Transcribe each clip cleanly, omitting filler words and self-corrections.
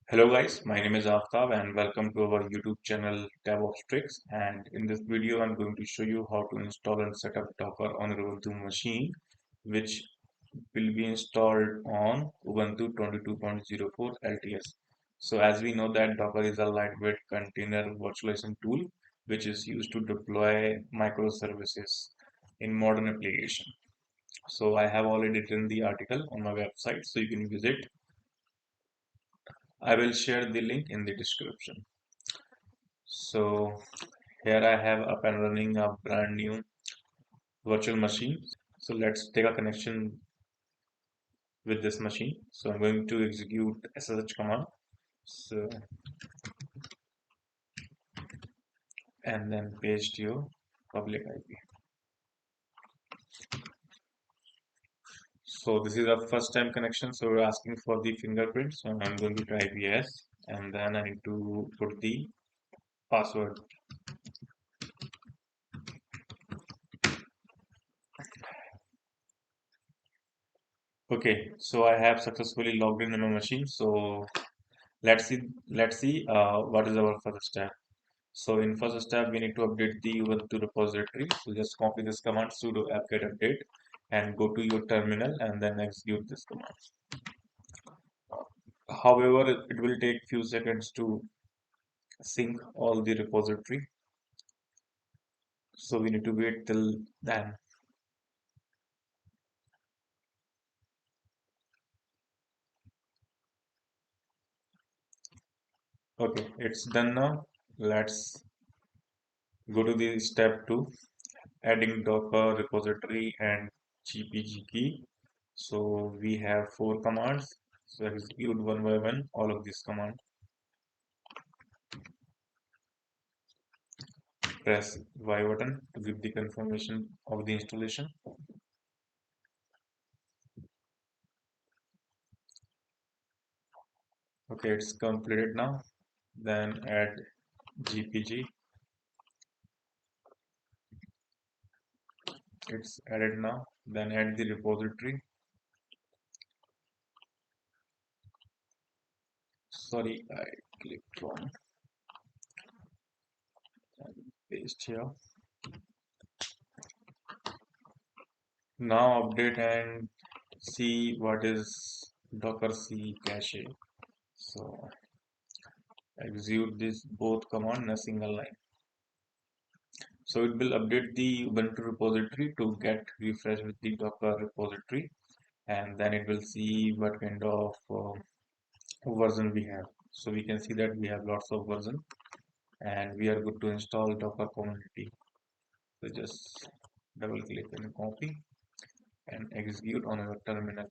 Hello guys, my name is Aftab and welcome to our YouTube channel Devops Tricks. And in this video, I'm going to show you how to install and set up Docker on your Ubuntu machine, which will be installed on Ubuntu 22.04 LTS. So as we know that Docker is a lightweight container virtualization tool, which is used to deploy microservices in modern application. So I have already written the article on my website, so you can visit. I will share the link in the description. So here I have up and running a brand new virtual machine. So let's take a connection with this machine. So I'm going to execute SSH command. So and then paste your public IP. So this is a first time connection. So we're asking for the fingerprint. So I'm going to type yes, and then I need to put the password. Okay, so I have successfully logged in on my machine. So let's see what is our first step. So in first step, we need to update the Ubuntu repository. So just copy this command sudo apt-get update and go to your terminal and then execute this command. However, it will take few seconds to sync all the repository. So we need to wait till then. Okay, it's done now. Let's go to the step 2, adding Docker repository and GPG key. So we have 4 commands. So execute one by one all of these commands. Press Y button to give the confirmation of the installation. Okay, it's completed now. Then add GPG. It's added now. Then add the repository. Sorry, I clicked wrong. Paste here. Now update and see what is Docker C cache. So execute this both command in a single line. So it will update the Ubuntu repository to get refreshed with the Docker repository, and then it will see what kind of version we have. So we can see that we have lots of version, and we are good to install Docker community. So just double click and copy and execute on our terminal.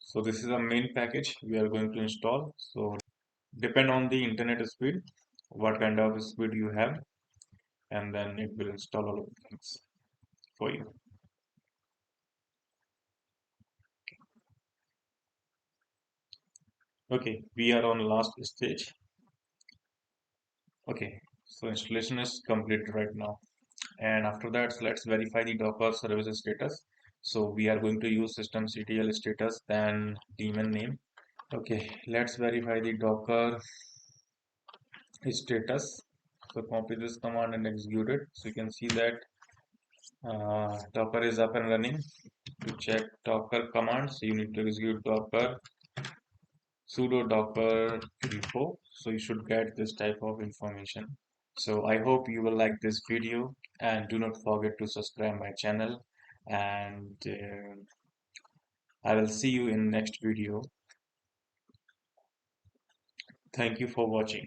So this is a main package we are going to install. So depend on the internet speed, what kind of speed you have, and then it will install all of the things for you. Okay, we are on last stage. Okay, so installation is complete right now. And after that, let's verify the Docker services status. So we are going to use systemctl status, then daemon name. Okay, let's verify the Docker status. So copy this command and execute it. So you can see that Docker is up and running. To check Docker commands, you need to execute Docker sudo docker info. So you should get this type of information. So I hope you will like this video and do not forget to subscribe my channel, and I will see you in next video. Thank you for watching.